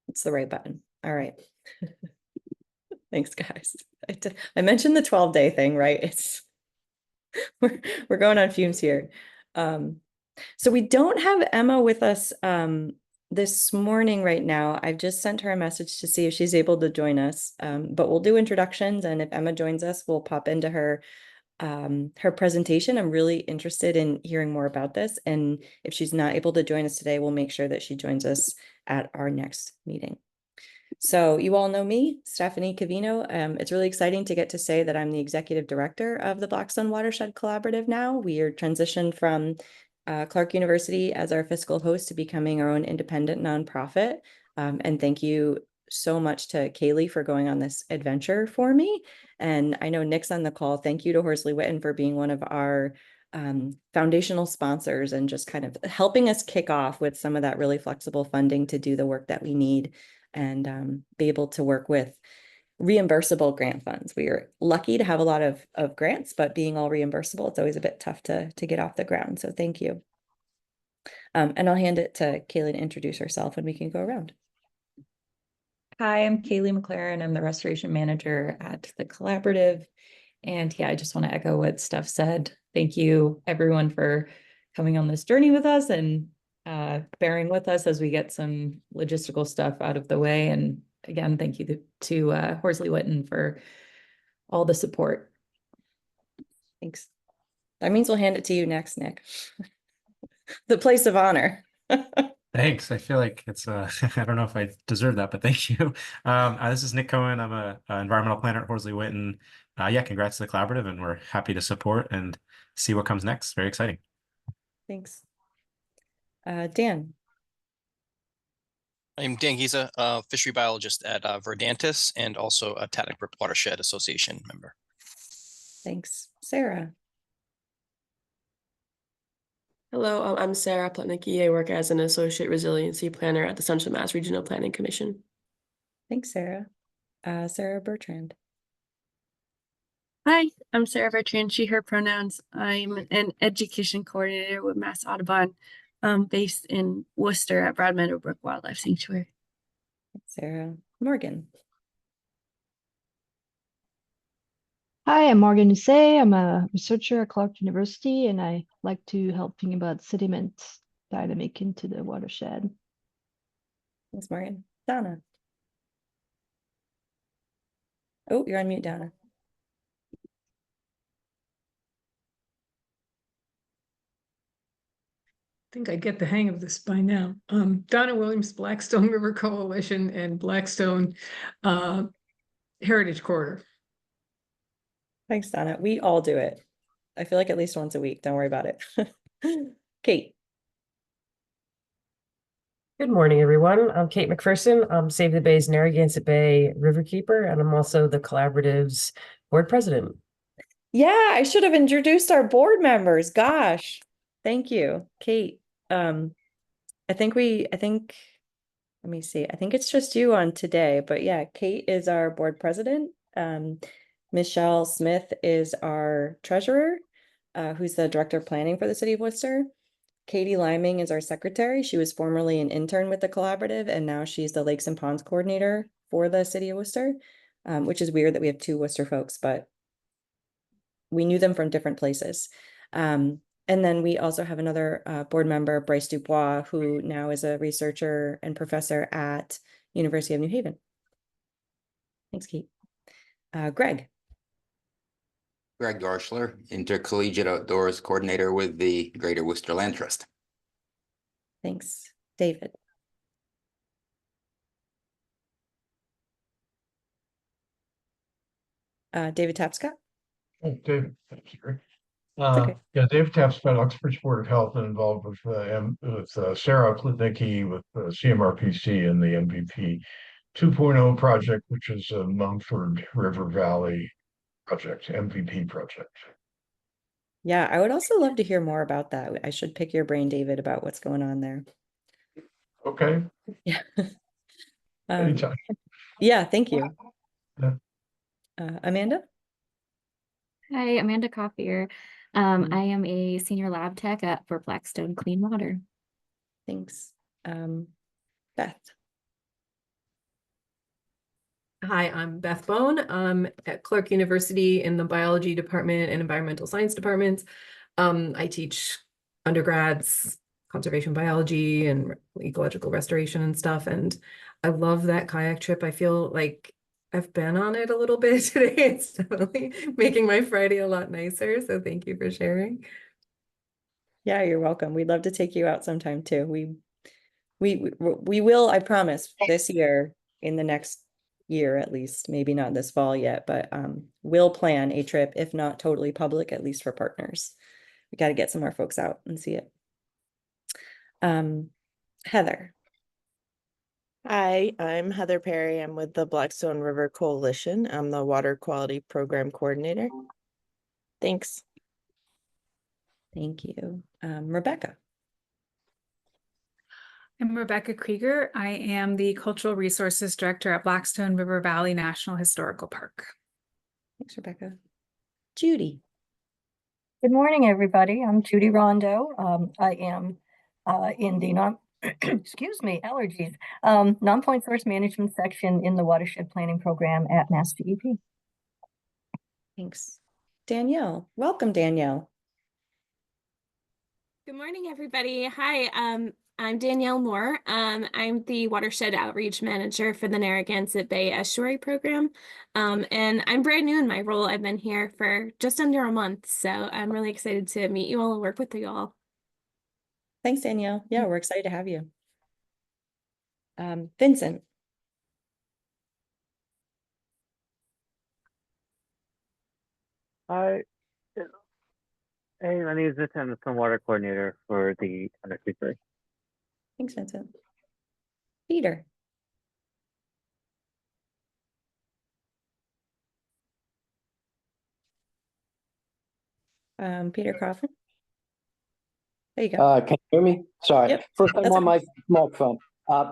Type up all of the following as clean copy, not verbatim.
It's the right button. All right. Thanks, guys. I mentioned the 12-day thing, right? We're going on fumes here. So we don't have Emma with us this morning right now. I've just sent her a message to see if she's able to join us. But we'll do introductions, and if Emma joins us, we'll pop into her presentation. I'm really interested in hearing more about this. And if she's not able to join us today, we'll make sure that she joins us at our next meeting. So you all know me, Stephanie Cavino. It's really exciting to get to say that I'm the executive director of the Blackstone Watershed Collaborative now. We are transitioned from Clark University as our fiscal host to becoming our own independent nonprofit. And thank you so much to Kaylee for going on this adventure for me. And I know Nick's on the call. Thank you to Horsley Witten for being one of our foundational sponsors and just kind of helping us kick off with some of that really flexible funding to do the work that we need and be able to work with reimbursable grant funds. We are lucky to have a lot of grants, but being all reimbursable, it's always a bit tough to get off the ground. So thank you. And I'll hand it to Kaylee to introduce herself and we can go around. Hi, I'm Kaylee McLaren. I'm the restoration manager at the collaborative. And yeah, I just want to echo what Steph said. Thank you everyone for coming on this journey with us and bearing with us as we get some logistical stuff out of the way. And again, thank you to Horsley Witten for all the support. Thanks. That means we'll hand it to you next, Nick. The place of honor. Thanks. I feel like it's I don't know if I deserve that, but thank you. This is Nick Cohen. I'm a environmental planner at Horsley Witten. Yeah, congrats to the collaborative, and we're happy to support and see what comes next. Very exciting. Thanks. Dan. I'm Dan Giza, a fishery biologist at Verdantis and also a Tattock Brook Watershed Association member. Thanks. Sarah. Hello, I'm Sarah Plotnicki. I work as an associate resiliency planner at the Central Mass Regional Planning Commission. Thanks, Sarah. Sarah Bertrand. Hi, I'm Sarah Bertrand, she, her pronouns. I'm an education coordinator with Mass Audubon, based in Worcester at Broad Meadow Brook Wildlife Sanctuary. Thanks, Sarah. Morgan. Hi, I'm Morgan Husset. I'm a researcher at Clark University, and I like to help think about sediment dynamic into the watershed. Thanks, Morgan. Donna. Oh, you're on mute, Donna. I think I get the hang of this by now. Donna Williams, Blackstone River Coalition and Blackstone Heritage Corridor. Thanks, Donna. We all do it. I feel like at least once a week. Don't worry about it. Kate. Good morning, everyone. I'm Kate McPherson. I'm Save the Bay's Narragansett Bay Riverkeeper, and I'm also the collaborative's board president. Yeah, I should have introduced our board members. Gosh, thank you, Kate. I think, let me see. I think it's just you on today, but yeah, Kate is our board president. Michelle Smith is our treasurer, who's the director of planning for the city of Worcester. Katie Liming is our secretary. She was formerly an intern with the collaborative, and now she's the Lakes and Ponds coordinator for the city of Worcester, which is weird that we have two Worcester folks, but we knew them from different places. And then we also have another board member, Bryce Dubois, who now is a researcher and professor at University of New Haven. Thanks, Kate. Greg. Greg Garschler, Intercollegiate Outdoors Coordinator with the Greater Worcester Land Trust. Thanks. David. David Tapscott. Oh, David, thank you. Okay. Yeah, David Tapscott, Oxford Board of Health, and involved with Sarah Plotnicki with CMRPC and the MVP 2.0 project, which is a Mumford River Valley project, MVP project. Yeah, I would also love to hear more about that. I should pick your brain, David, about what's going on there. Okay. Yeah. Anytime. Yeah, thank you. Yeah. Amanda? Hi, Amanda Coffier. I am a senior lab tech for Blackstone Clean Water. Thanks. Beth. Hi, I'm Beth Bone. I'm at Clark University in the biology department and environmental science departments. I teach undergrads conservation biology and ecological restoration and stuff. And I love that kayak trip. I feel like I've been on it a little bit today. It's definitely making my Friday a lot nicer. So thank you for sharing. Yeah, you're welcome. We'd love to take you out sometime too. We will, I promise, this year, in the next year at least, maybe not this fall yet, but we'll plan a trip, if not totally public, at least for partners. We got to get some more folks out and see it. Heather. Hi, I'm Heather Perry. I'm with the Blackstone River Coalition. I'm the Water Quality Program Coordinator. Thanks. Thank you. Rebecca. I'm Rebecca Krieger. I am the Cultural Resources Director at Blackstone River Valley National Historical Park. Thanks, Rebecca. Judy. Good morning, everybody. I'm Judy Rondo. I am in the excuse me, allergies, non-point source management section in the watershed planning program at Mass DEP. Thanks. Danielle. Welcome, Danielle. Good morning, everybody. Hi, I'm Danielle Moore. I'm the Watershed Outreach Manager for the Narragansett Bay Estuary Program. And I'm brand new in my role. I've been here for just under a month, so I'm really excited to meet you all and work with you all. Thanks, Danielle. Yeah, we're excited to have you. Vincent. Hi. Hey, my name is Vincent. I'm the Stormwater Coordinator for the NRC3. Thanks, Vincent. Peter. Peter Coffin. There you go. Can you hear me? Sorry. Yep, First time that's on okay. my microphone.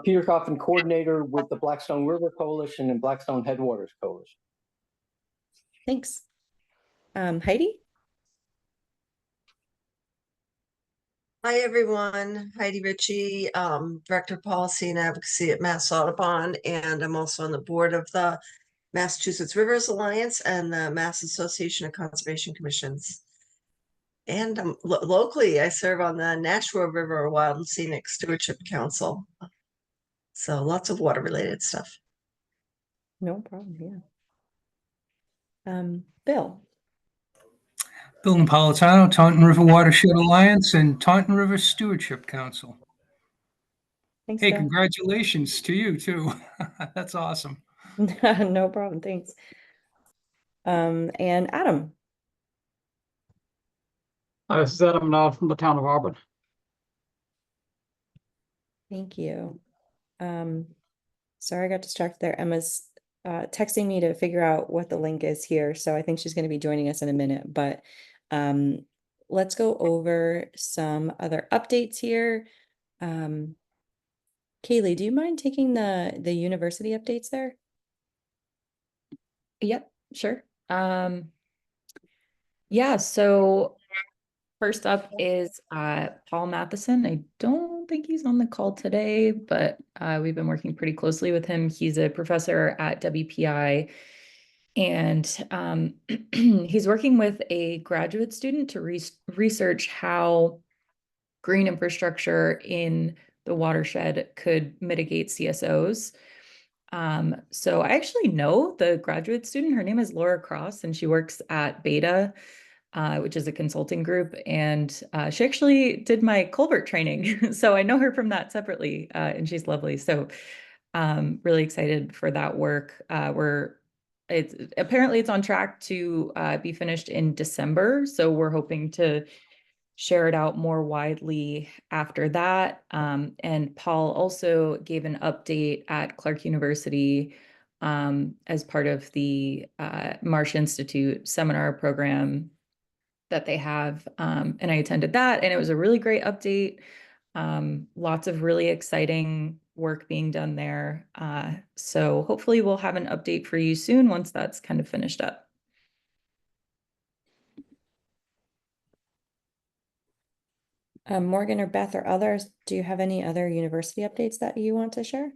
Peter Coffin, Coordinator with the Blackstone River Coalition and Blackstone Headwaters Coalition. Thanks. Heidi? Hi, everyone. Heidi Ritchie, Director of Policy and Advocacy at Mass Audubon, and I'm also on the board of the Massachusetts Rivers Alliance and the Mass Association of Conservation Commissions. And locally, I serve on the Nashua River Wild and Scenic Stewardship Council. So lots of water-related stuff. No problem, yeah. Bill. Bill Napolitano, Taunton River Watershed Alliance and Taunton River Stewardship Council. Thanks, hey, Bill. Congratulations to you too. That's awesome. No problem, thanks. And Adam. Hi, this is Adam Nod from the town of Auburn. Thank you. Sorry, I got distracted there. Emma's texting me to figure out what the link is here, so I think she's going to be joining us in a minute, but let's go over some other updates here. Kaylee, do you mind taking the university updates there? Yep, sure. Yeah, so first up is Paul Matheson. I don't think he's on the call today, but we've been working pretty closely with him. He's a professor at WPI, and he's working with a graduate student to research how green infrastructure in the watershed could mitigate CSOs. So I actually know the graduate student. Her name is Laura Cross, and she works at Beta, which is a consulting group. And she actually did my culvert training. So I know her from that separately, and she's lovely. So really excited for that work. Apparently it's on track to be finished in December. So we're hoping to share it out more widely after that. And Paul also gave an update at Clark University as part of the Marsh Institute seminar program that they have. And I attended that, and it was a really great update. Lots of really exciting work being done there. So hopefully we'll have an update for you soon once that's kind of finished up. Morgan or Beth or others, do you have any other university updates that you want to share?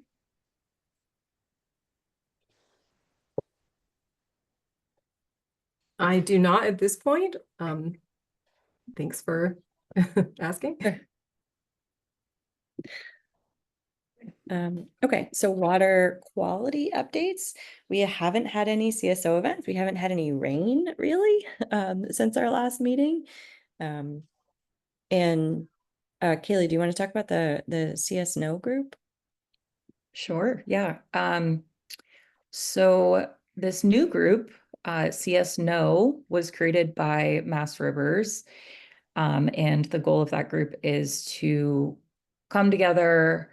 I do not at this point. Thanks for asking. Okay, so water quality updates. We haven't had any CSO events. We haven't had any rain really since our last meeting. And Kaylee, do you want to talk about the CS No group? Sure, yeah. So this new group, CS No, was created by Mass Rivers. And the goal of that group is to come together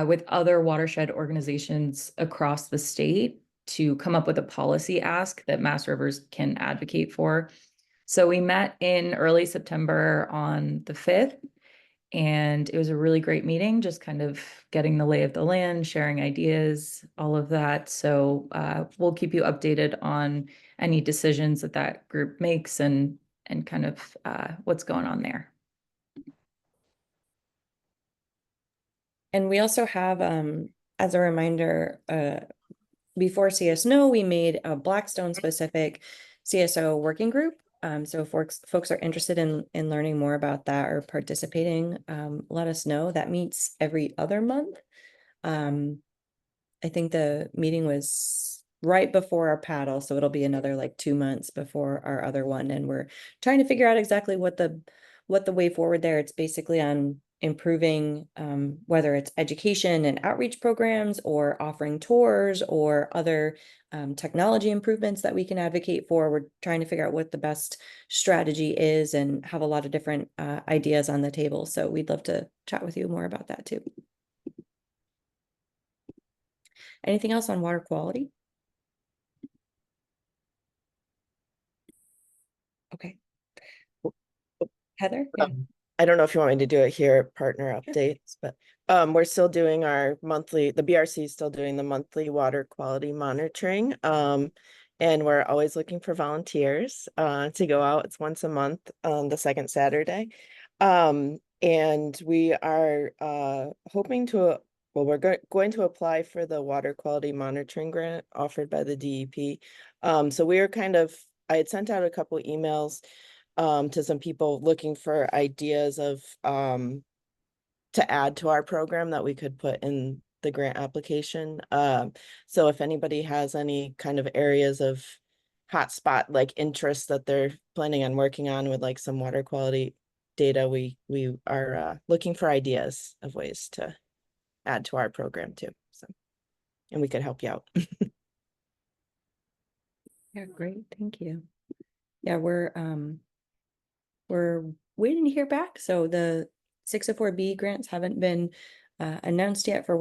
with other watershed organizations across the state to come up with a policy ask that Mass Rivers can advocate for. So we met in early September on the 5th, and it was a really great meeting, just kind of getting the lay of the land, sharing ideas, all of that. So we'll keep you updated on any decisions that that group makes and kind of what's going on there. And we also have, as a reminder, before CS No, we made a Blackstone specific CSO working group. So if folks are interested in learning more about that or participating, let us know. That meets every other month. I think the meeting was right before our paddle, so it'll be another like 2 months before our other one. And we're trying to figure out exactly what the way forward there. It's basically on improving whether it's education and outreach programs or offering tours or other technology improvements that we can advocate for. We're trying to figure out what the best strategy is and have a lot of different ideas on the table. So we'd love to chat with you more about that too. Anything else on water quality? Okay. Heather? Yeah. I don't know if you want me to do it here at partner updates, but we're still doing our monthly, the BRC is still doing the monthly water quality monitoring. And we're always looking for volunteers to go out. It's once a month on the second Saturday. And we are hoping to, well, we're going to apply for the water quality monitoring grant offered by the DEP. So we are kind of, I had sent out a couple emails to some people looking for ideas of to add to our program that we could put in the grant application. So if anybody has any kind of areas of hotspot like interest that they're planning on working on with like some water quality data, we are looking for ideas of ways to add to our program too. So, and we could help you out. Yeah, great. Thank you. Yeah, we're waiting to hear back. So the 604B grants haven't been announced yet for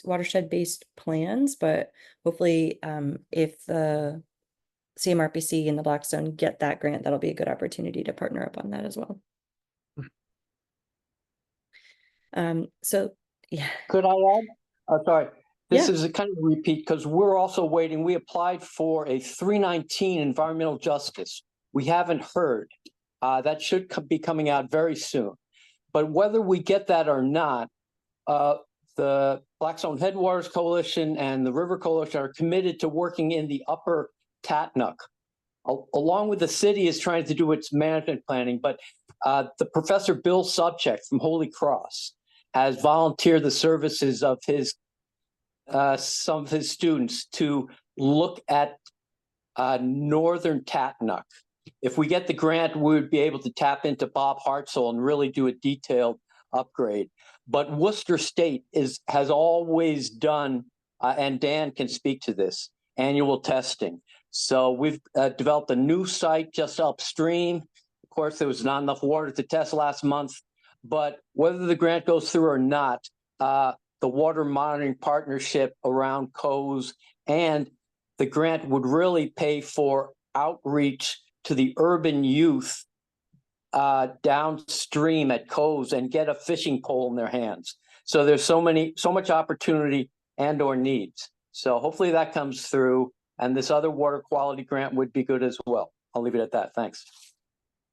watershed-based plans, but hopefully if the CMRPC and the Blackstone get that grant, that'll be a good opportunity to partner up on that as well. So yeah. Could I add? Sorry. This is a kind of repeat because we're also waiting. We applied for a 319 environmental justice. We haven't heard. That should be coming out very soon. But whether we get that or not, the Blackstone Headwaters Coalition and the River Coalition are committed to working in the upper Tatnuck, along with the city is trying to do its management planning. But the Professor Bill Subcheck from Holy Cross has volunteered the services of his some of his students to look at northern Tatnuck. If we get the grant, we would be able to tap into Bob Hartzell and really do a detailed upgrade. But Worcester State has always done, and Dan can speak to this, annual testing. So we've developed a new site just upstream. Of course, there was not enough water to test last month, but whether the grant goes through or not, the water monitoring partnership around COES and the grant would really pay for outreach to the urban youth downstream at COES and get a fishing pole in their hands. So there's so much opportunity and or needs. So hopefully that comes through, and this other water quality grant would be good as well. I'll leave it at that. Thanks.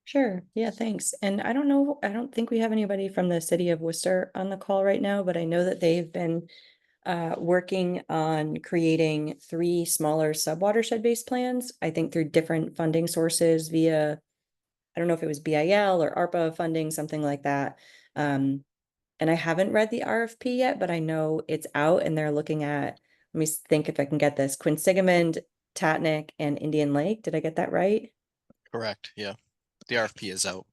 Sure. Yeah, thanks. And I don't think we have anybody from the city of Worcester on the call right now, but I know that they've been working on creating 3 smaller sub-watershed-based plans, I think through different funding sources via, I don't know if it was BIL or ARPA funding, something like that. And I haven't read the RFP yet, but I know it's out and they're looking at, let me think if I can get this, Quinsigamond, Tatnick, and Indian Lake. Did I get that right? Correct. Yeah. The RFP is out.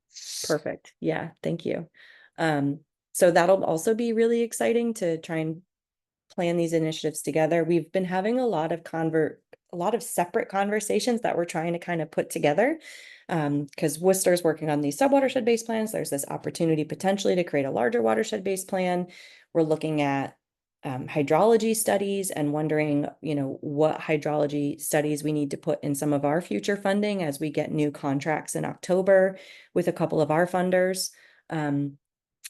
Perfect. Yeah, thank you. So that'll also be really exciting to try and plan these initiatives together. We've been having a lot of separate conversations that we're trying to kind of put together. Because Worcester's working on these sub-watershed-based plans. There's this opportunity potentially to create a larger watershed-based plan. We're looking at hydrology studies and wondering, what hydrology studies we need to put in some of our future funding as we get new contracts in October with a couple of our funders.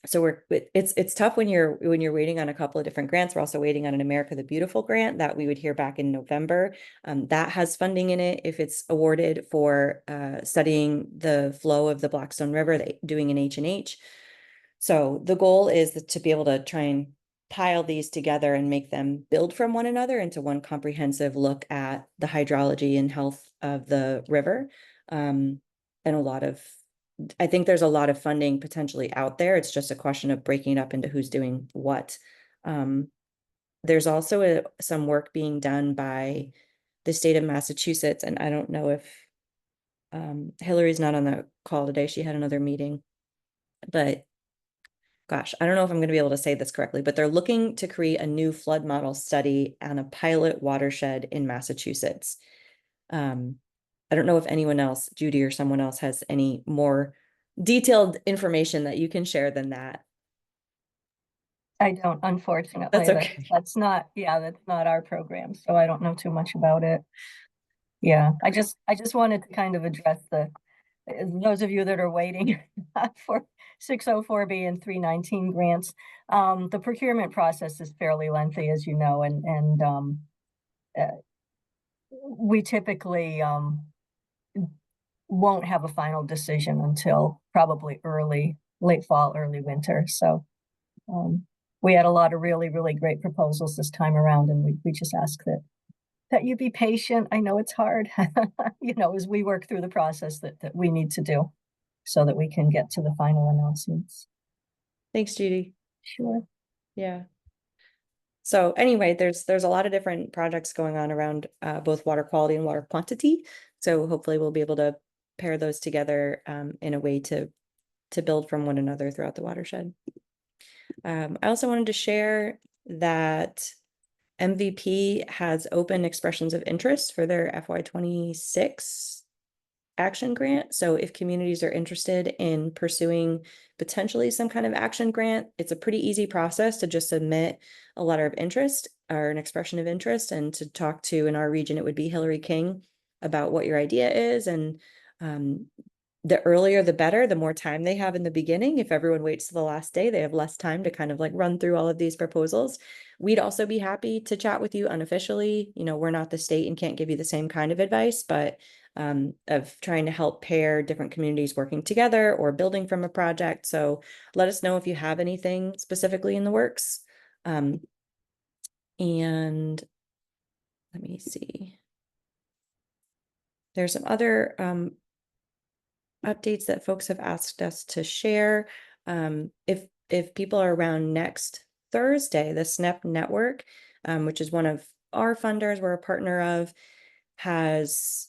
So it's tough when you're waiting on a couple of different grants. We're also waiting on an America the Beautiful grant that we would hear back in November. That has funding in it if it's awarded for studying the flow of the Blackstone River, doing an H&H. So the goal is to be able to try and pile these together and make them build from one another into one comprehensive look at the hydrology and health of the river. And I think there's a lot of funding potentially out there. It's just a question of breaking it up into who's doing what. There's also some work being done by the state of Massachusetts, and I don't know if Hillary's not on the call today. She had another meeting, but gosh, I don't know if I'm going to be able to say this correctly, but they're looking to create a new flood model study on a pilot watershed in Massachusetts. I don't know if anyone else, Judy or someone else, has any more detailed information that you can share than that. I don't, unfortunately. That's okay. That's not our program, so I don't know too much about it. Yeah, I just wanted to kind of address those of you that are waiting for 604B and 319 grants. The procurement process is fairly lengthy, as you know, and we typically won't have a final decision until probably late fall, early winter. So we had a lot of really, really great proposals this time around, and we just ask that you be patient. I know it's hard, as we work through the process that we need to do so that we can get to the final announcements. Thanks, Judy. Sure. Yeah. So anyway, there's a lot of different projects going on around both water quality and water quantity. So hopefully we'll be able to pair those together in a way to build from one another throughout the watershed. I also wanted to share that MVP has open expressions of interest for their FY26 action grant. So if communities are interested in pursuing potentially some kind of action grant, it's a pretty easy process to just submit a letter of interest or an expression of interest, and to talk to, in our region, it would be Hillary King, about what your idea is. And the earlier the better, the more time they have in the beginning. If everyone waits to the last day, they have less time to kind of like run through all of these proposals. We'd also be happy to chat with you unofficially. We're not the state and can't give you the same kind of advice, but of trying to help pair different communities working together or building from a project. So let us know if you have anything specifically in the works. And let me see. There's some other updates that folks have asked us to share. If people are around next Thursday, the SNEP network, which is one of our funders, we're a partner of, has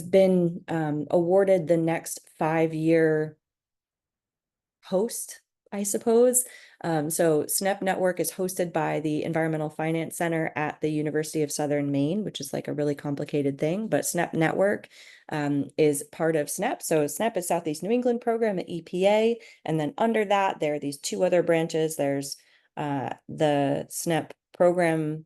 been awarded the next 5-year host, I suppose. So SNEP Network is hosted by the Environmental Finance Center at the University of Southern Maine, which is like a really complicated thing, but SNEP Network is part of SNEP. So SNEP is Southeast New England program at EPA. And then under that, there are these 2 other branches. There's the SNEP program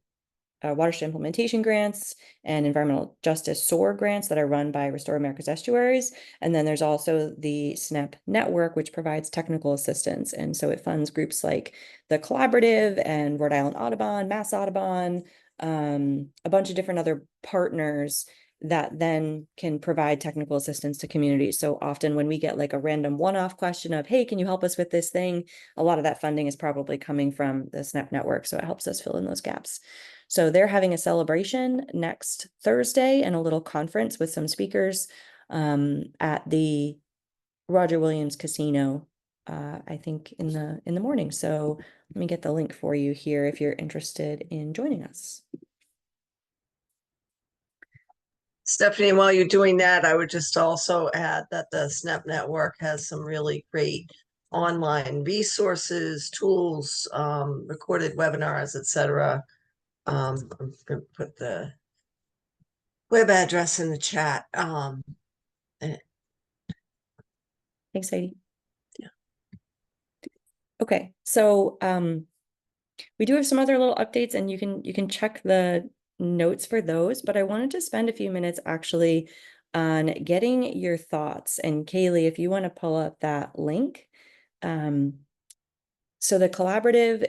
watershed implementation grants and environmental justice SOAR grants that are run by Restore America's Estuaries. And then there's also the SNEP network, which provides technical assistance. And so it funds groups like the Collaborative and Rhode Island Audubon, Mass Audubon, a bunch of different other partners that then can provide technical assistance to communities. So often when we get like a random one-off question of, hey, can you help us with this thing? A lot of that funding is probably coming from the SNAP network. So it helps us fill in those gaps. So they're having a celebration next Thursday and a little conference with some speakers at the Roger Williams Casino, I think in the morning. So let me get the link for you here if you're interested in joining us. Stephanie, while you're doing that, I would just also add that the SNAP network has some really great online resources, tools, recorded webinars, etc. I'm going to put the web address in the chat. Thanks, Heidi. Yeah. Okay, so we do have some other little updates, and you can check the notes for those, but I wanted to spend a few minutes actually on getting your thoughts. And Kaylee, if you want to pull up that link. So the collaborative,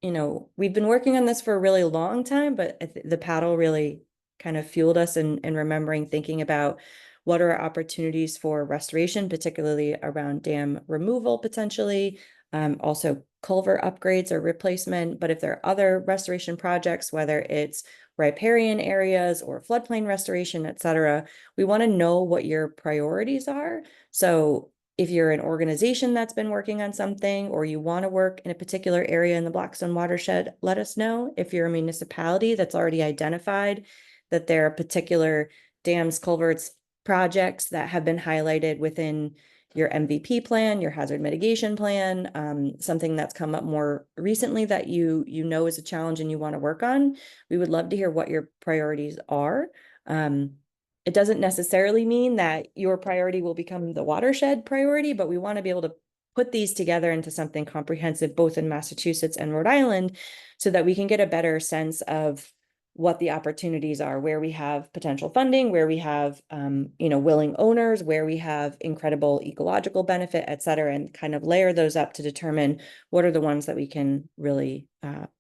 we've been working on this for a really long time, but the paddle really kind of fueled us in remembering, thinking about what are opportunities for restoration, particularly around dam removal potentially, also culvert upgrades or replacement. But if there are other restoration projects, whether it's riparian areas or floodplain restoration, et cetera, we want to know what your priorities are. So if you're an organization that's been working on something, or you want to work in a particular area in the Blackstone Watershed, let us know. If you're a municipality that's already identified that there are particular dams, culverts, projects that have been highlighted within your MVP plan, your hazard mitigation plan, something that's come up more recently that you know is a challenge and you want to work on, we would love to hear what your priorities are. It doesn't necessarily mean that your priority will become the watershed priority, but we want to be able to put these together into something comprehensive, both in Massachusetts and Rhode Island, so that we can get a better sense of what the opportunities are, where we have potential funding, where we have, willing owners, where we have incredible ecological benefit, et cetera, and kind of layer those up to determine what are the ones that we can really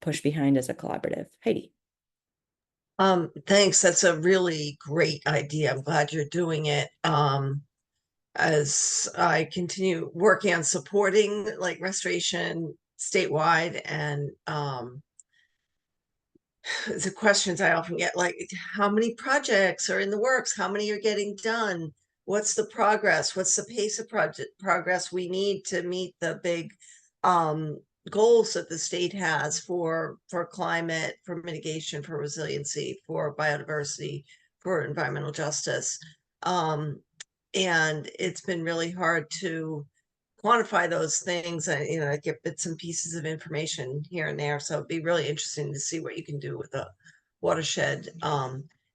push behind as a collaborative. Heidi. Thanks. That's a really great idea. I'm glad you're doing it. As I continue working on supporting like restoration statewide, and the questions I often get, like, how many projects are in the works? How many are getting done? What's the progress? What's the pace of progress we need to meet the big goals that the state has for climate, for mitigation, for resiliency, for biodiversity, for environmental justice? And it's been really hard to quantify those things. I get bits and pieces of information here and there. So it'd be really interesting to see what you can do with a watershed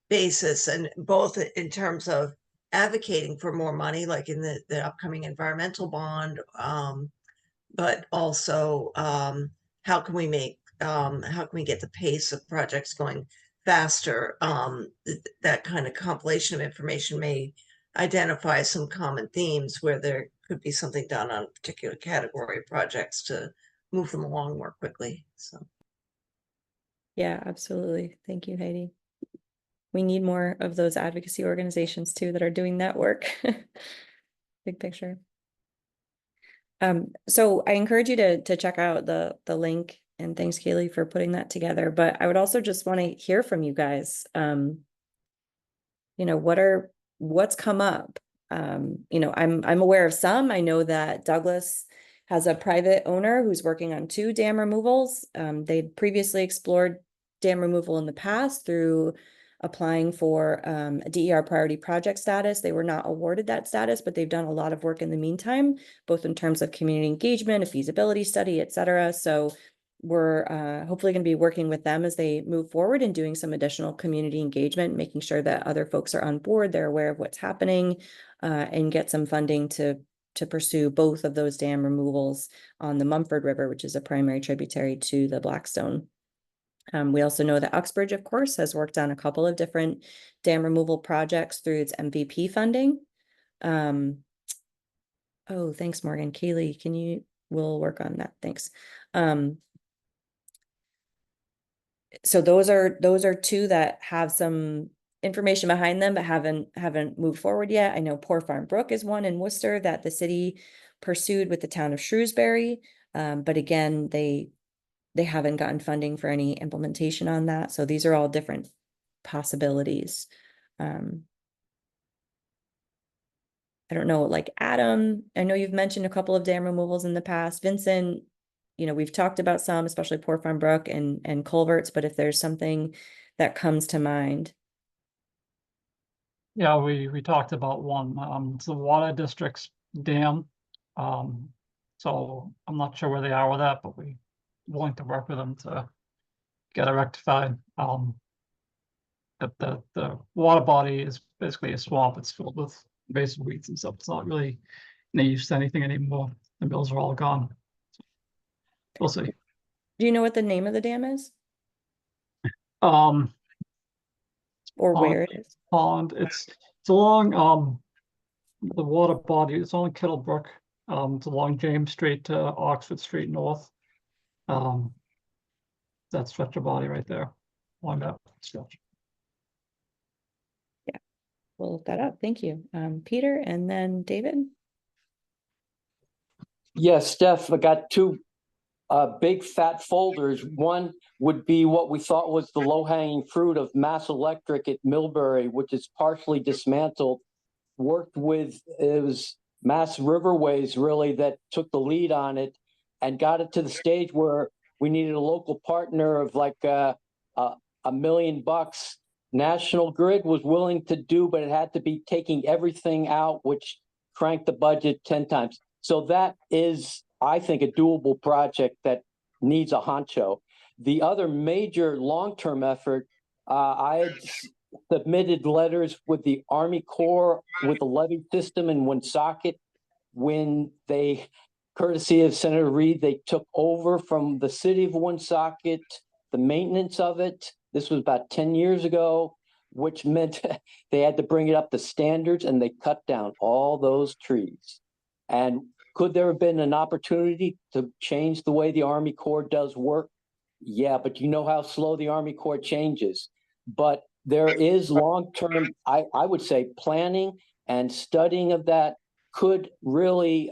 basis, and both in terms of advocating for more money, like in the upcoming environmental bond, but also how can we get the pace of projects going faster? That kind of compilation of information may identify some common themes where there could be something done on a particular category of projects to move them along more quickly. So yeah, absolutely. Thank you, Heidi. We need more of those advocacy organizations too that are doing that work. Big picture. So I encourage you to check out the link, and thanks, Kaylee, for putting that together. But I would also just want to hear from you guys. What's come up? I'm aware of some. I know that Douglas has a private owner who's working on 2 dam removals. They'd previously explored dam removal in the past through applying for a DER priority project status. They were not awarded that status, but they've done a lot of work in the meantime, both in terms of community engagement, a feasibility study, et cetera. So we're hopefully going to be working with them as they move forward and doing some additional community engagement, making sure that other folks are on board, they're aware of what's happening, and get some funding to pursue both of those dam removals on the Mumford River, which is a primary tributary to the Blackstone. We also know that Uxbridge, of course, has worked on a couple of different dam removal projects through its MVP funding. Oh, thanks, Morgan. Kaylee, we'll work on that. Thanks. So those are 2 that have some information behind them, but haven't moved forward yet. I know Poor Farm Brook is one in Worcester that the city pursued with the town of Shrewsbury. But again, they haven't gotten funding for any implementation on that. So these are all different possibilities. I don't know, like Adam, I know you've mentioned a couple of dam removals in the past. Vincent, you know, we've talked about some, especially Poor Farm Brook and culverts, but if there's something that comes to mind. Yeah, we talked about one, it's the Water District's dam. So I'm not sure where they are with that, but we willing to work with them to get it rectified. The water body is basically a swamp. It's filled with invasive weeds and stuff. It's not really any use to anything anymore. The mills are all gone. We'll see. Do you know what the name of the dam is? Um, or where it is? Pond. It's along the water body. It's on Kettle Brook. It's along James Street to Oxford Street North. That stretch of body right there, along that stretch. Yeah, we'll look that up. Thank you. Peter, and then David. Yes, Steph, I got two big fat folders. One would be what we thought was the low-hanging fruit of Mass Electric at Millbury, which is partially dismantled. Worked with, it was Mass Riverways really that took the lead on it and got it to the stage where we needed a local partner of like $1 million. National Grid was willing to do, but it had to be taking everything out, which cranked the budget 10 times. So that is, I think, a doable project that needs a honcho. The other major long-term effort, I had submitted letters with the Army Corps with the levee system in Woonsocket when they, courtesy of Senator Reed, they took over from the city of Woonsocket, the maintenance of it. This was about 10 years ago, which meant they had to bring it up to standards, and they cut down all those trees. And could there have been an opportunity to change the way the Army Corps does work? Yeah, but you know how slow the Army Corps changes. But there is long-term, I would say, planning and studying of that could really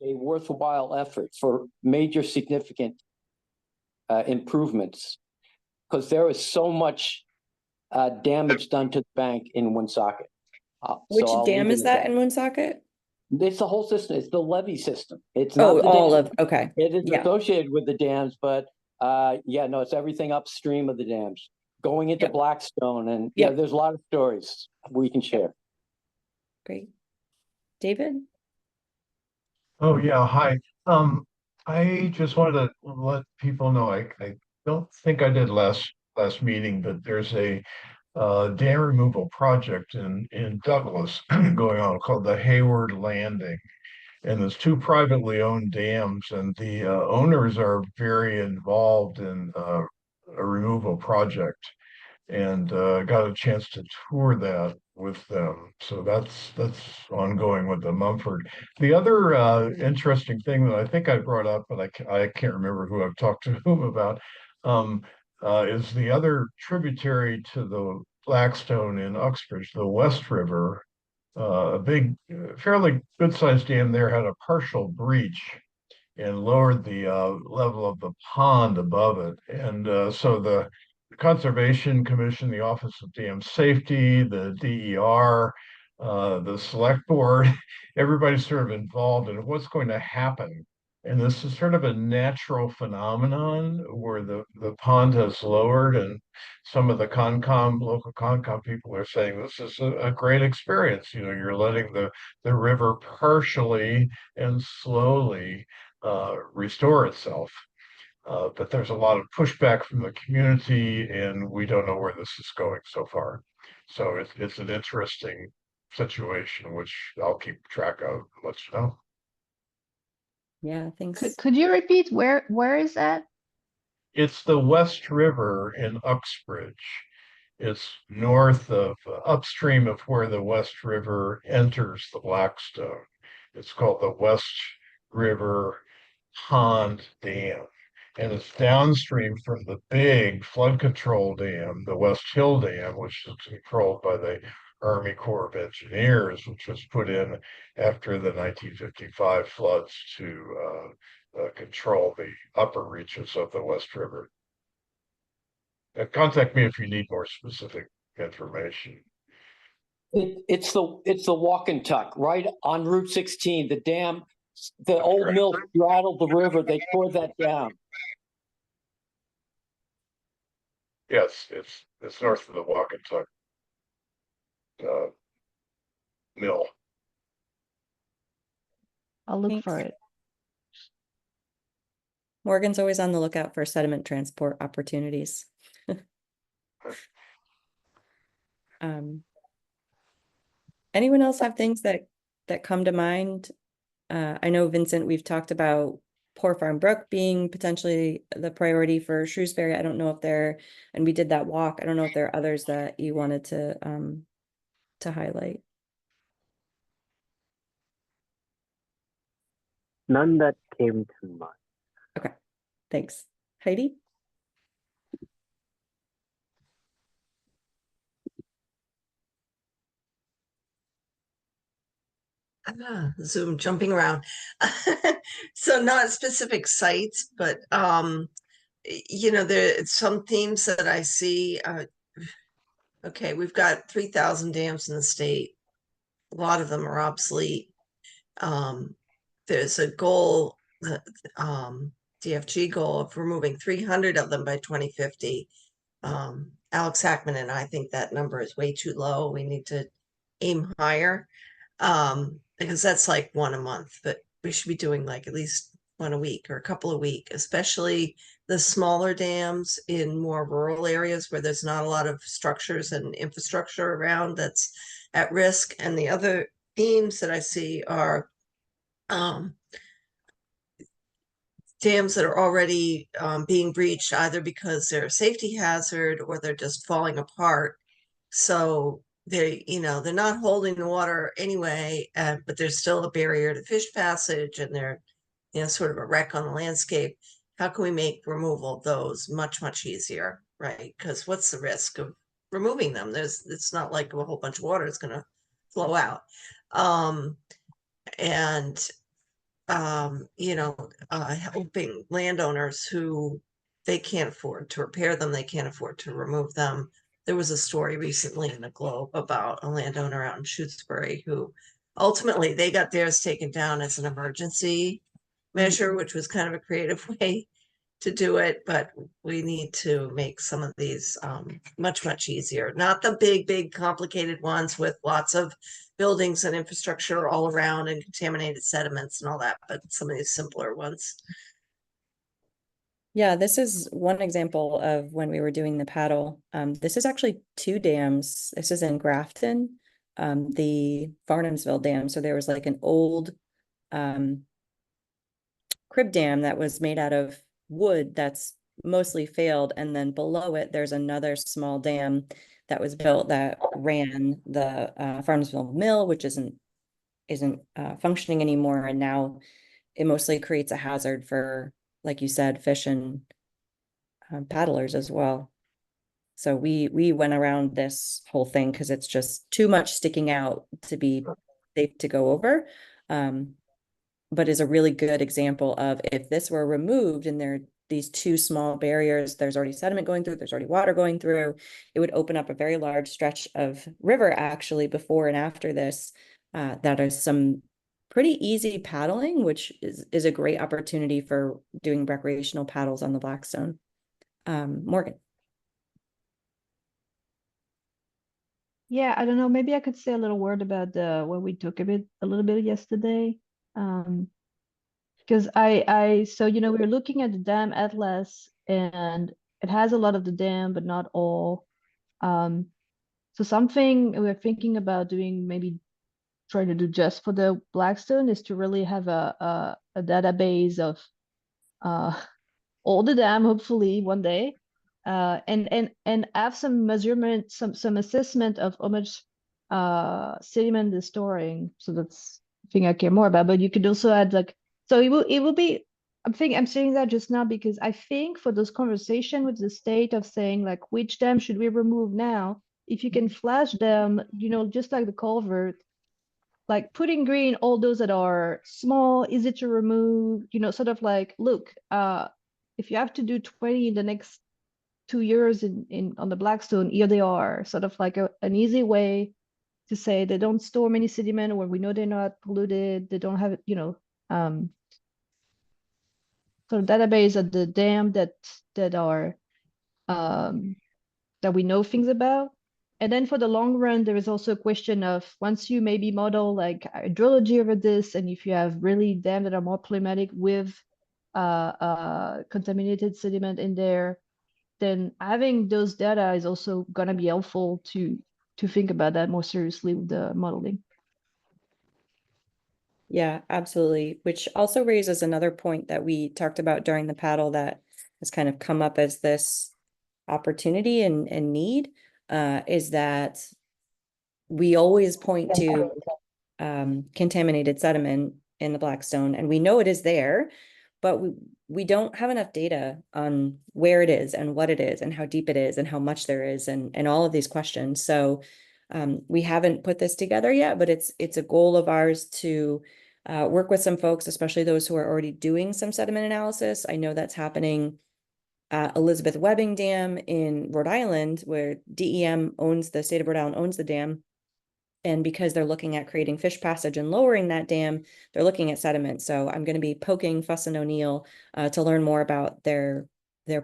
be a worthwhile effort for major significant improvements, because there is so much damage done to the bank in Woonsocket. Which dam is that in Woonsocket? It's the whole system. It's the levee system. It's not the all dam. of, okay. It is Yeah. associated with the dams, but yeah, no, it's everything upstream of the dams, going into Blackstone, and yeah, there's a lot of stories we can share. Great. David? Oh, yeah. Hi. I just wanted to let people know, I don't think I did last meeting, but there's a dam removal project in Douglas going on called the Hayward Landing. And there's two privately owned dams, and the owners are very involved in a removal project, and got a chance to tour that with them. So that's ongoing with the Mumford. The other interesting thing that I think I brought up, but I can't remember who I've talked to whom about, is the other tributary to the Blackstone in Uxbridge, the West River. A big, fairly good-sized dam there had a partial breach and lowered the level of the pond above it. And so the Conservation Commission, the Office of Dam Safety, the DER, the Select Board, everybody's sort of involved in what's going to happen. And this is sort of a natural phenomenon where the pond has lowered, and some of the local Concom people are saying this is a great experience. You know, you're letting the river partially and slowly restore itself. But there's a lot of pushback from the community, and we don't know where this is going so far. So it's an interesting situation, which I'll keep track of and let you know. Yeah, thanks. Could you repeat where is that? It's the West River in Uxbridge. It's north of, upstream of where the West River enters the Blackstone. It's called the West River Pond Dam. and it's downstream from the big flood control dam, the West Hill Dam, which is controlled by the Army Corps of Engineers, which was put in after the 1955 floods to control the upper reaches of the West River. Contact me if you need more specific information. It's the walk and tuck right on Route 16. The dam, the old mill straddled the river. They tore that down. Yes, it's north of the walk and tuck mill. I'll look for it. Morgan's always on the lookout for sediment transport opportunities. Anyone else have things that come to mind? I know, Vincent, we've talked about Poor Farm Brook being potentially the priority for Shrewsbury. I don't know if and we did that walk. I don't know if there are others that you wanted to highlight. None that came to mind. Okay, thanks. Heidi? Zoom jumping around. So not specific sites, but there some themes that I see. Okay, we've got 3,000 dams in the state. A lot of them are obsolete. There's a goal, the DFG goal of removing 300 of them by 2050. Alex Hackman and I think that number is way too low. We need to aim higher, because that's like one a month, but we should be doing like at least one a week or a couple a week, especially the smaller dams in more rural areas where there's not a lot of structures and infrastructure around that's at risk. And the other themes that I see are dams that are already being breached, either because they're a safety hazard or they're just falling apart. So they're not holding the water anyway, but there's still a barrier to fish passage, and they're sort of a wreck on the landscape. How can we make removal of those much easier, right? Because what's the risk of removing them? It's not like a whole bunch of water is going to flow out. Helping landowners who they can't afford to repair them, they can't afford to remove them. There was a story recently in the Globe about a landowner out in Shutesbury who ultimately they got theirs taken down as an emergency measure, which was kind of a creative way to do it, but we need to make some of these much easier. Not the big complicated ones with lots of buildings and infrastructure all around and contaminated sediments and all that, but some of these simpler ones. Yeah, this is one example of when we were doing the paddle. This is actually 2 dams. This is in Grafton, the Farnhamsville Dam. So there was like an old crib dam that was made out of wood that's mostly failed, and then below it there's another small dam that was built that ran the Farmsville Mill, which isn't functioning anymore, and now it mostly creates a hazard for, like you said, fish and paddlers as well. So we went around this whole thing because it's just too much sticking out to be safe to go over. But is a really good example of, if this were removed and there are these 2 small barriers, there's already sediment going through, there's already water going through, it would open up a very large stretch of river actually before and after this. That is some pretty easy paddling, which is a great opportunity for doing recreational paddles on the Blackstone. Morgan. Yeah, I don't know. Maybe I could say a little word about what we took a little bit yesterday. Because so we were looking at the dam atlas, and it has a lot of the dam, but not all. So something we're thinking about doing, maybe trying to do just for the Blackstone, is to really have a database of all the dam, hopefully one day, and have some measurement, some assessment of how much sediment is storing. So that's the thing I care more about. But you could also add, like, so it will be I'm saying that just now because I think for those conversation with the state of saying like which dam should we remove now, if you can flash them, just like the culvert, like putting green all those that are small, easy to remove, sort of like, look, if you have to do 20 in the next 2 years in on the Blackstone, here they are, sort of like an easy way to say they don't store many sediment where we know they're not polluted, they don't have, sort of database of the dam that are that we know things about. And then for the long run, there is also a question of once you maybe model like hydrology over this, and if you have really dams that are more problematic with contaminated sediment in there, then having those data is also gonna be helpful to think about that more seriously with the modeling. Yeah, absolutely. Which also raises another point that we talked about during the paddle that has kind of come up as this opportunity and need, is that we always point to contaminated sediment in the Blackstone, and we know it is there, but we don't have enough data on where it is and what it is and how deep it is and how much there is and all of these questions. So we haven't put this together yet, but it's a goal of ours to work with some folks, especially those who are already doing some sediment analysis. I know that's happening at Elizabeth Webbing Dam in Rhode Island, where DEM owns, the state of Rhode Island owns the dam. And because they're looking at creating fish passage and lowering that dam, they're looking at sediment. So I'm going to be poking Fuss and O'Neill to learn more about their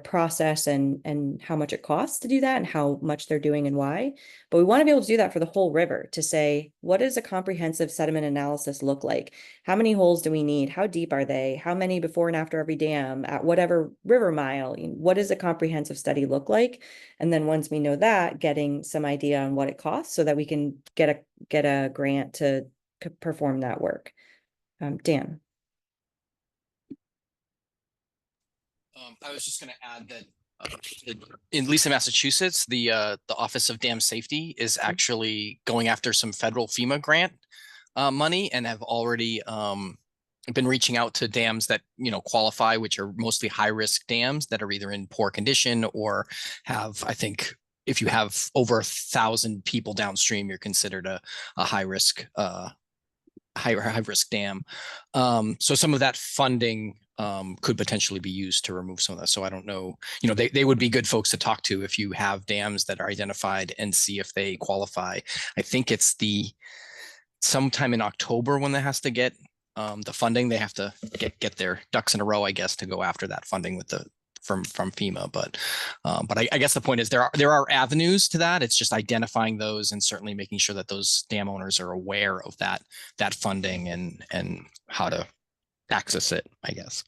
process and how much it costs to do that and how much they're doing and why. But we want to be able to do that for the whole river, to say, what does a comprehensive sediment analysis look like? How many holes do we need? How deep are they? How many before and after every dam at whatever river mile? What does a comprehensive study look like? And then once we know that, getting some idea on what it costs so that we can get a grant to perform that work. Dan. I was just going to add that in Lisa, Massachusetts, the Office of Dam Safety is actually going after some federal FEMA grant money, and have already been reaching out to dams that qualify, which are mostly high risk dams that are either in poor condition or have, I think, if you have over 1,000 people downstream, you're considered a high risk high risk dam. So some of that funding could potentially be used to remove some of that. So I don't know, they would be good folks to talk to if you have dams that are identified and see if they qualify. I think it's sometime in October when they has to get the funding. They have to get their ducks in a row, I guess, to go after that funding with from FEMA. But I guess the point is there are avenues to that. It's just identifying those and certainly making sure that those dam owners are aware of that funding and how to access it, I guess.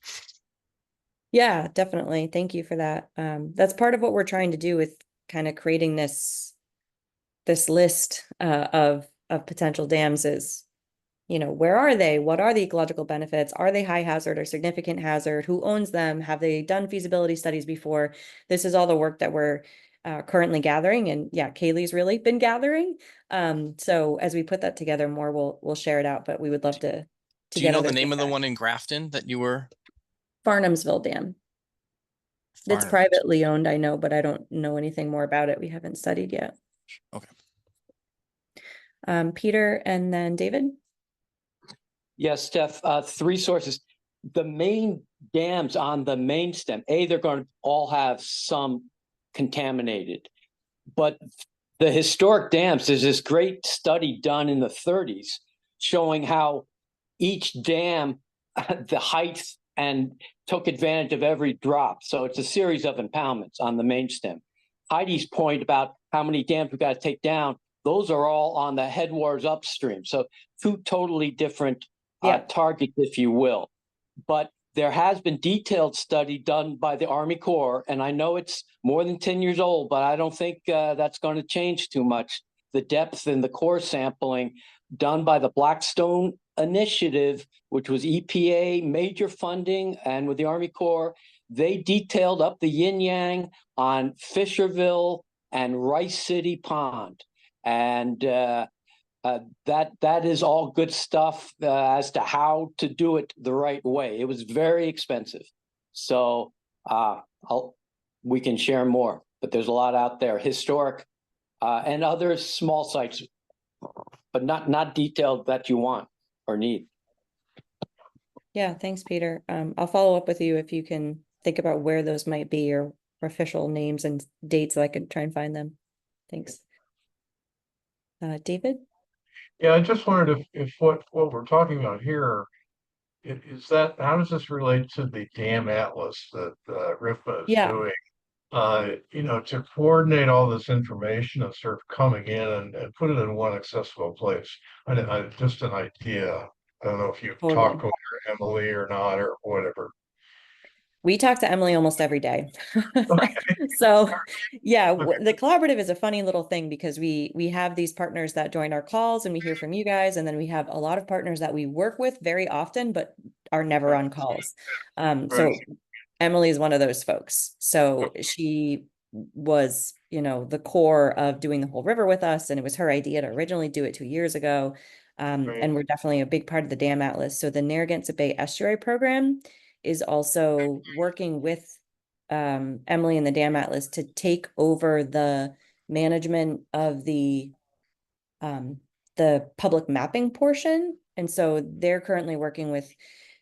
Yeah, definitely. Thank you for that. That's part of what we're trying to do with kind of creating this list of potential dams is, where are they? What are the ecological benefits? Are they high hazard or significant hazard? Who owns them? Have they done feasibility studies before? This is all the work that we're currently gathering. And yeah, Kaylee's really been gathering. So as we put that together more, we'll share it out, but we would love to Do you know the name of the one in Grafton that you were? Farnhamsville Dam. It's privately owned, I know, but I don't know anything more about it. We haven't studied yet. Okay. Peter and then David. Yes, Steph, 3 sources. The main dams on the main stem, they're going to all have some contaminated, but the historic dams, there's this great study done in the 30s showing how each dam, the height and took advantage of every drop. So it's a series of impoundments on the main stem. Heidi's point about how many dams we got to take down, those are all on the headwaters upstream. So 2 totally different targets, if you will. But there has been detailed study done by the Army Corps, and I know it's more than 10 years old, but I don't think that's going to change too much. The depth in the core sampling done by the Blackstone Initiative, which was EPA major funding, and with the Army Corps, they detailed up the yin yang on Fisherville and Rice City Pond. And That is all good stuff as to how to do it the right way. It was very expensive. So we can share more, but there's a lot out there, historic and other small sites, but not detailed that you want or need. Yeah, thanks, Peter. I'll follow up with you if you can think about where those might be or official names and dates so I can try and find them. Thanks. David? Yeah, I just wondered if what we're talking about here is that, how does this relate to the dam atlas that RIFMA is doing? To coordinate all this information and sort of coming in and put it in one accessible place. Just an idea. I don't know if you've talked with Emily or not or whatever. We talk to Emily almost every day. So yeah, the collaborative is a funny little thing because we have these partners that join our calls and we hear from you guys. And then we have a lot of partners that we work with very often, but are never on calls. So Emily is one of those folks. So she was, the core of doing the whole river with us. And it was her idea to originally do it 2 years ago. And we're definitely a big part of the Dam Atlas. So the Narragansett Bay Estuary Program is also working with Emily and the Dam Atlas to take over the management of the public mapping portion. And so they're currently working with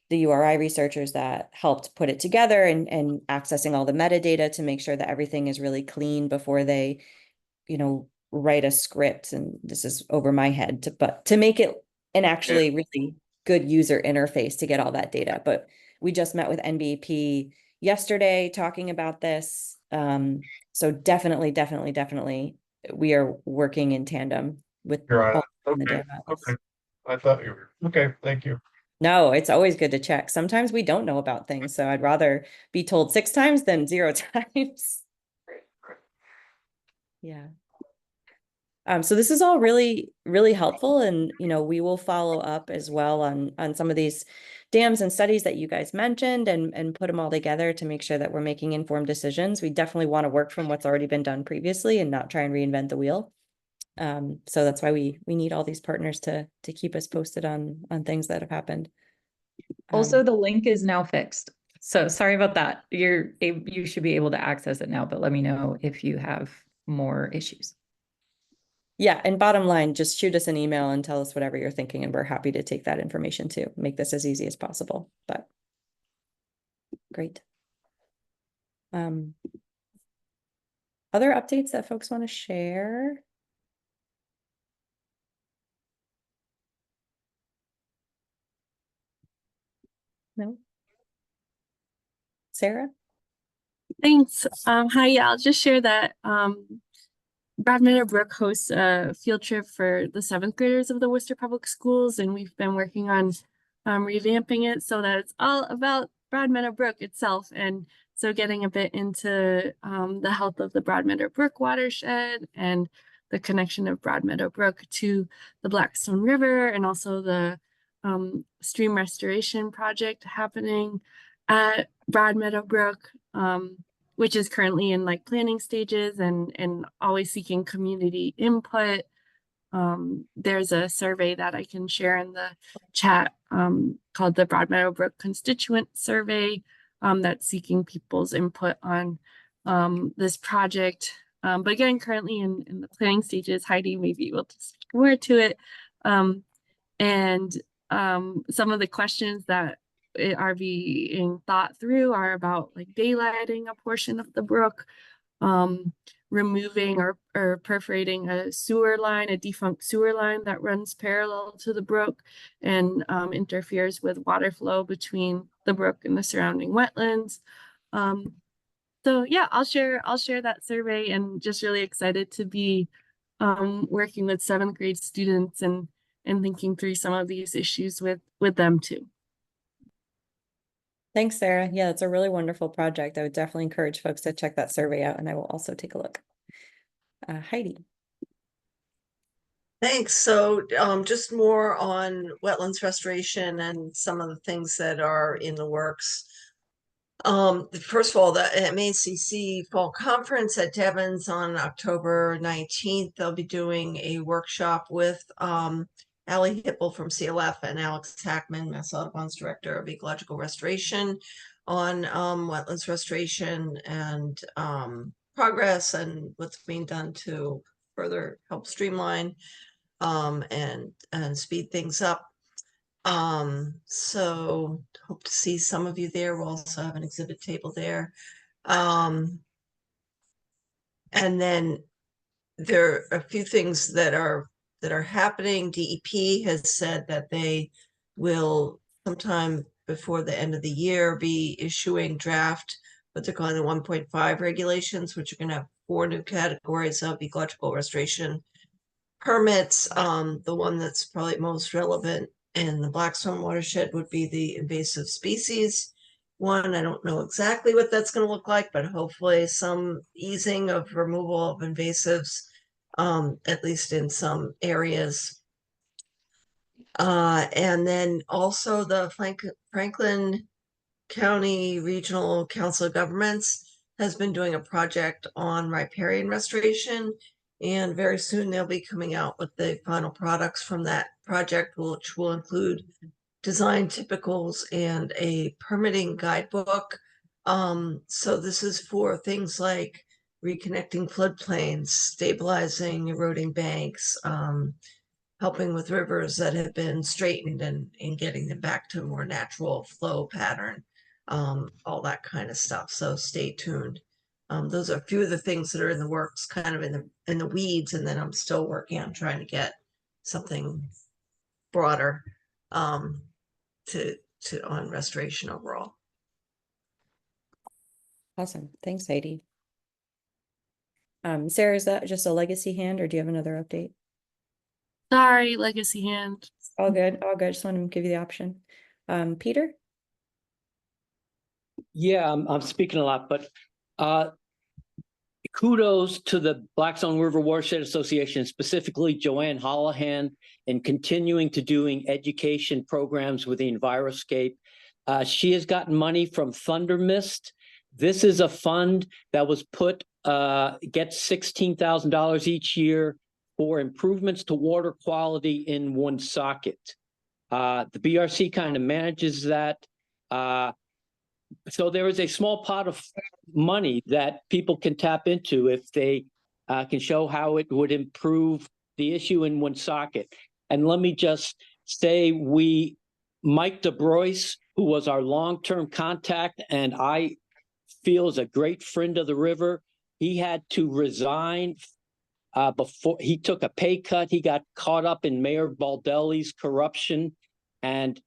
the URI researchers that helped put it together and accessing all the metadata to make sure that everything is really clean before they, write a script. And this is over my head but to make it an actually really good user interface to get all that data. But we just met with NBP yesterday talking about this. So definitely, we are working in tandem with You're on the it. Dam Atlas. Okay. I thought you were. Okay, thank you. No, it's always good to check. Sometimes we don't know about things, so I'd rather be told 6 times than 0 times. Yeah. So this is all really, really helpful, and we will follow up as well on some of these dams and studies that you guys mentioned, and put them all together to make sure that we're making informed decisions. We definitely want to work from what's already been done previously and not try and reinvent the wheel. So that's why we need all these partners to keep us posted on things that have happened. Also, the link is now fixed. So sorry about that. You should be able to access it now, but let me know if you have more issues. Yeah, and bottom line, just shoot us an email and tell us whatever you're thinking, and we're happy to take that information too. Make this as easy as possible. But great. Other updates that folks want to share? No? Sarah? Thanks. Hi, yeah, I'll just share that Broad Meadow Brook hosts a field trip for the 7th graders of the Worcester Public Schools, and we've been working on revamping it so that it's all about Broad Meadow Brook itself. And so getting a bit into the health of the Broad Meadow Brook watershed and the connection of Broad Meadow Brook to the Blackstone River, and also the stream restoration project happening at Broad Meadow Brook, which is currently in planning stages and always seeking community input. There's a survey that I can share in the chat called the Broad Meadow Brook Constituent Survey that's seeking people's input on this project. But again, currently in the planning stages. Heidi may be able to speak more to it. And some of the questions that are being thought through are about daylighting a portion of the brook, removing or perforating a sewer line, a defunct sewer line that runs parallel to the brook and interferes with water flow between the brook and the surrounding wetlands. So yeah, I'll share that survey, and just really excited to be working with 7th grade students and thinking through some of these issues with them too. Thanks, Sarah. Yeah, it's a really wonderful project. I would definitely encourage folks to check that survey out, and I will also take a look. Heidi. Thanks. So just more on wetlands restoration and some of the things that are in the works. First of all, the MACC Fall Conference at Devon's on October 19th. They'll be doing a workshop with Allie Hipple from CLF and Alex Hackman, Mass Audubon's Director of Ecological Restoration, on wetlands restoration and progress and what's being done to further help streamline and speed things up. So hope to see some of you there. We'll also have an exhibit table there. And then there are a few things that are happening. DEP has said that they will sometime before the end of the year be issuing draft what they're calling the 1.5 regulations, which are going to have 4 new categories of ecological restoration permits. The one that's probably most relevant in the Blackstone Watershed would be the invasive species one. I don't know exactly what that's going to look like, but hopefully some easing of removal of invasives, at least in some areas. And then also the Franklin County Regional Council of Governments has been doing a project on riparian restoration, and very soon they'll be coming out with the final products from that project, which will include design typicals and a permitting guidebook. So this is for things like reconnecting floodplains, stabilizing eroding banks, helping with rivers that have been straightened and getting them back to a more natural flow pattern, all that kind of stuff. So stay tuned. Those are a few of the things that are in the works, kind of in the weeds, and then I'm still working on trying to get something broader to on restoration overall. Awesome. Thanks, Heidi. Sarah, is that just a legacy hand or do you have another update? Sorry, legacy hand. All good, all good. Just wanted to give you the option. Peter? Yeah, I'm speaking a lot, but kudos to the Blackstone River Watershed Association, specifically Joanne Hollahan, in continuing to doing education programs with the Enviroscape. She has gotten money from Thunder Mist. This is a fund that was put, gets $16,000 each year for improvements to water quality in Woonsocket. The BRC kind of manages that. So there is a small pot of money that people can tap into if they can show how it would improve the issue in Woonsocket. And let me just say, Mike DeBrois, who was our long-term contact and I feel is a great friend of the river, he had to resign before he took a pay cut. He got caught up in Mayor Baldelli's corruption, and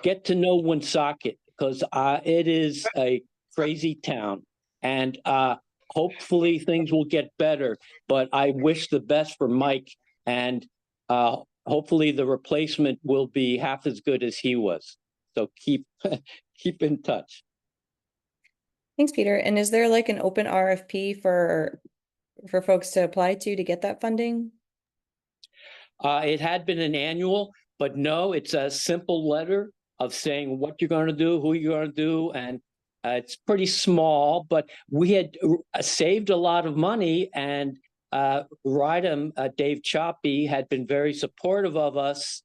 get to know Woonsocket, because it is a crazy town, and hopefully things will get better. But I wish the best for Mike, and hopefully the replacement will be half as good as he was. So keep in touch. Thanks, Peter. And is there like an open RFP for folks to apply to get that funding? It had been an annual, but no, it's a simple letter of saying what you're going to do, who you're going to do, and it's pretty small, but we had saved a lot of money, and Rydam, Dave Choppy, had been very supportive of us,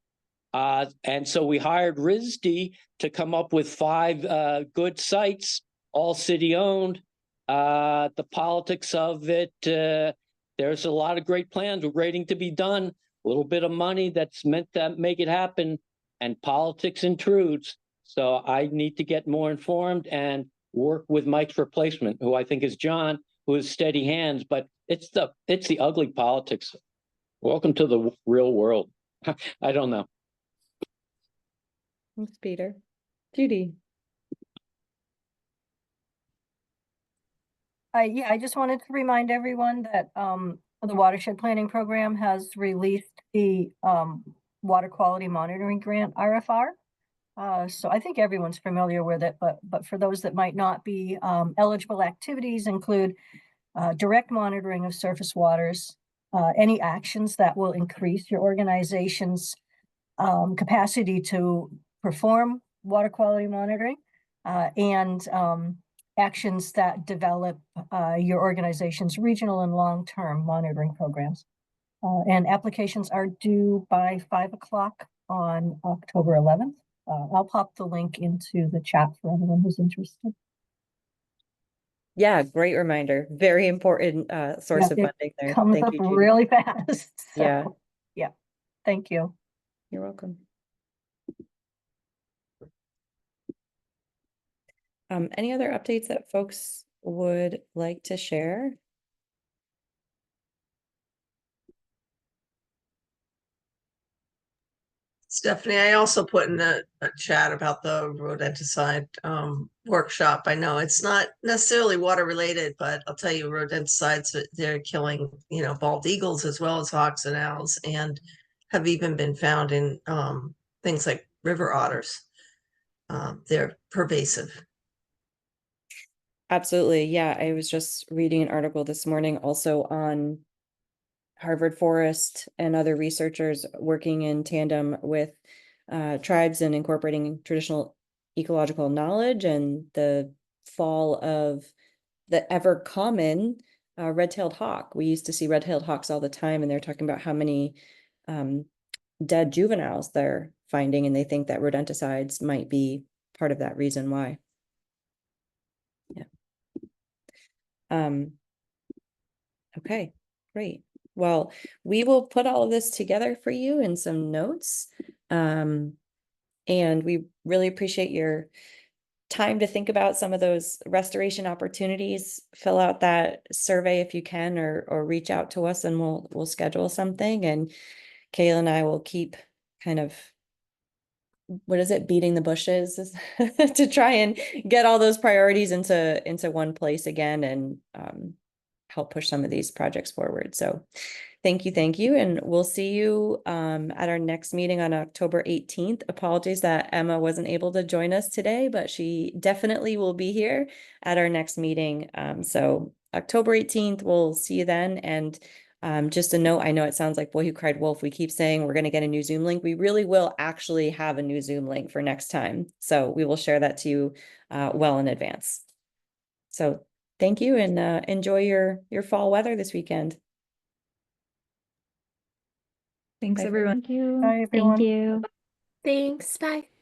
and so we hired RISD to come up with 5 good sites, all city-owned. The politics of it, there's a lot of great plans waiting to be done, a little bit of money that's meant to make it happen, and politics intrudes. So I need to get more informed and work with Mike's replacement, who I think is John, who is steady hands, but it's the ugly politics. Welcome to the real world. I don't know. Thanks, Peter. Judy. Yeah, I just wanted to remind everyone that the Watershed Planning Program has released the Water Quality Monitoring Grant, RFR. So I think everyone's familiar with it, but for those that might not be, eligible activities include direct monitoring of surface waters, any actions that will increase your organization's capacity to perform water quality monitoring, and actions that develop your organization's regional and long-term monitoring programs. And applications are due by 5 o'clock on October 11th. I'll pop the link into the chat for anyone who's interested. Yeah, great reminder. Very important source of It funding there. comes Thank up you, Judy. really fast. Yeah. Yeah. Thank you. You're welcome. Any other updates that folks would like to share? Stephanie, I also put in a chat about the rodenticide workshop. I know it's not necessarily water related, but I'll tell you, rodenticides, they're killing, bald eagles as well as hawks and owls, and have even been found in things like river otters. They're pervasive. Absolutely. Yeah, I was just reading an article this morning also on Harvard Forest and other researchers working in tandem with tribes and incorporating traditional ecological knowledge and the fall of the ever common red-tailed hawk. We used to see red-tailed hawks all the time, and they're talking about how many dead juveniles they're finding, and they think that rodenticides might be part of that reason why. Yeah. Okay, great. Well, we will put all of this together for you in some notes. And we really appreciate your time to think about some of those restoration opportunities. Fill out that survey if you can, or reach out to us and we'll schedule something. And Kayla and I will keep kind of, what is it, beating the bushes to try and get all those priorities into one place again and help push some of these projects forward. So thank you. And we'll see you at our next meeting on October 18th. Apologies that Emma wasn't able to join us today, but she definitely will be here at our next meeting. So October 18th, we'll see you then. And just a note, I know it sounds like boy who cried wolf. We keep saying we're going to get a new Zoom link. We really will actually have a new Zoom link for next time. So we will share that to you well in advance. So thank you, and enjoy your fall weather this weekend. Thanks, Bye. everyone. Thank you. Bye, everyone. Thank you. Thanks. Bye.